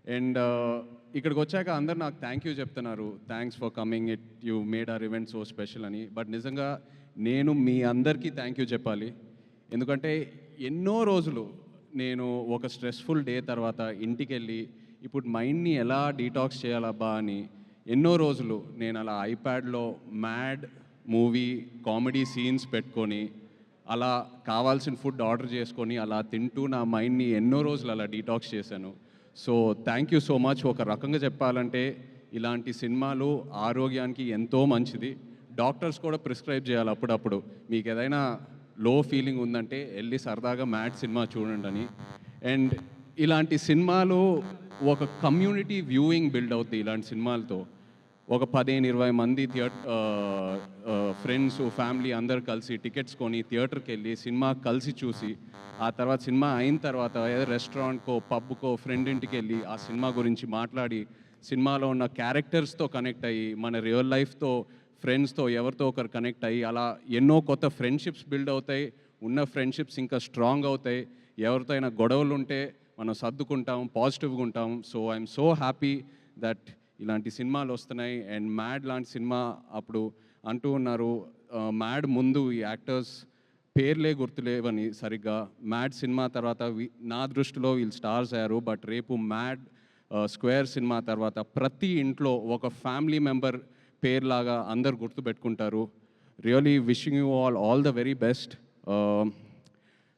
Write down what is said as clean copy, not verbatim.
And ఇక్కడికి వచ్చాక అందరు నాకు థ్యాంక్ యూ చెప్తున్నారు, thanks for coming, it you made our event so special అని. బట్ నిజంగా నేను మీ అందరికీ థ్యాంక్ యూ చెప్పాలి. ఎందుకంటే ఎన్నో రోజులు నేను ఒక స్ట్రెస్ఫుల్ డే తర్వాత ఇంటికి వెళ్ళి ఇప్పుడు మైండ్ని ఎలా డీటాక్స్ చేయాలబ్బా అని ఎన్నో రోజులు నేను అలా ఐప్యాడ్లో మ్యాడ్ మూవీ కామెడీ సీన్స్ పెట్టుకొని అలా కావాల్సిన ఫుడ్ ఆర్డర్ చేసుకొని అలా తింటూ నా మైండ్ని ఎన్నో రోజులు అలా డీటాక్స్ చేశాను. So thank you so much. ఒక రకంగా చెప్పాలంటే ఇలాంటి సినిమాలు ఆరోగ్యానికి ఎంతో మంచిది. డాక్టర్స్ కూడా ప్రిస్క్రైబ్ చేయాలి అప్పుడప్పుడు, మీకు ఏదైనా లో ఫీలింగ్ ఉందంటే వెళ్ళి సరదాగా మ్యాడ్ సినిమా చూడండి అని. అండ్ ఇలాంటి సినిమాలు ఒక కమ్యూనిటీ వ్యూయింగ్ బిల్డ్ అవుతుంది ఇలాంటి సినిమాలతో. ఒక 15-20 మంది ఫ్రెండ్స్ ఫ్యామిలీ అందరు కలిసి టికెట్స్ కొని థియేటర్కి వెళ్ళి సినిమా కలిసి చూసి ఆ తర్వాత సినిమా అయిన తర్వాత ఏదో రెస్టారెంట్కో పబ్కో ఫ్రెండ్ ఇంటికి వెళ్ళి ఆ సినిమా గురించి మాట్లాడి సినిమాలో ఉన్న క్యారెక్టర్స్తో కనెక్ట్ అయ్యి మన రియల్ లైఫ్తో ఫ్రెండ్స్తో ఎవరితో ఒకరు కనెక్ట్ అయ్యి అలా ఎన్నో కొత్త ఫ్రెండ్షిప్స్ బిల్డ్ అవుతాయి. ఉన్న ఫ్రెండ్షిప్స్ ఇంకా స్ట్రాంగ్ అవుతాయి. ఎవరితో అయినా గొడవలు ఉంటే మనం సర్దుకుంటాం, పాజిటివ్గా ఉంటాం. So I'm so happy that ఇలాంటి సినిమాలు వస్తున్నాయి. అండ్ మ్యాడ్ లాంటి సినిమా అప్పుడు అంటూ ఉన్నారు, మ్యాడ్ ముందు ఈ యాక్టర్స్ పేర్లే గుర్తులేవని సరిగ్గా. మ్యాడ్ సినిమా తర్వాత నా దృష్టిలో వీళ్ళు స్టార్స్ అయ్యారు. బట్ రేపు మ్యాడ్ స్క్వేర్ సినిమా తర్వాత ప్రతి ఇంట్లో ఒక ఫ్యామిలీ మెంబర్ పేర్లాగా అందరు గుర్తుపెట్టుకుంటారు. Really wishing you all the very best.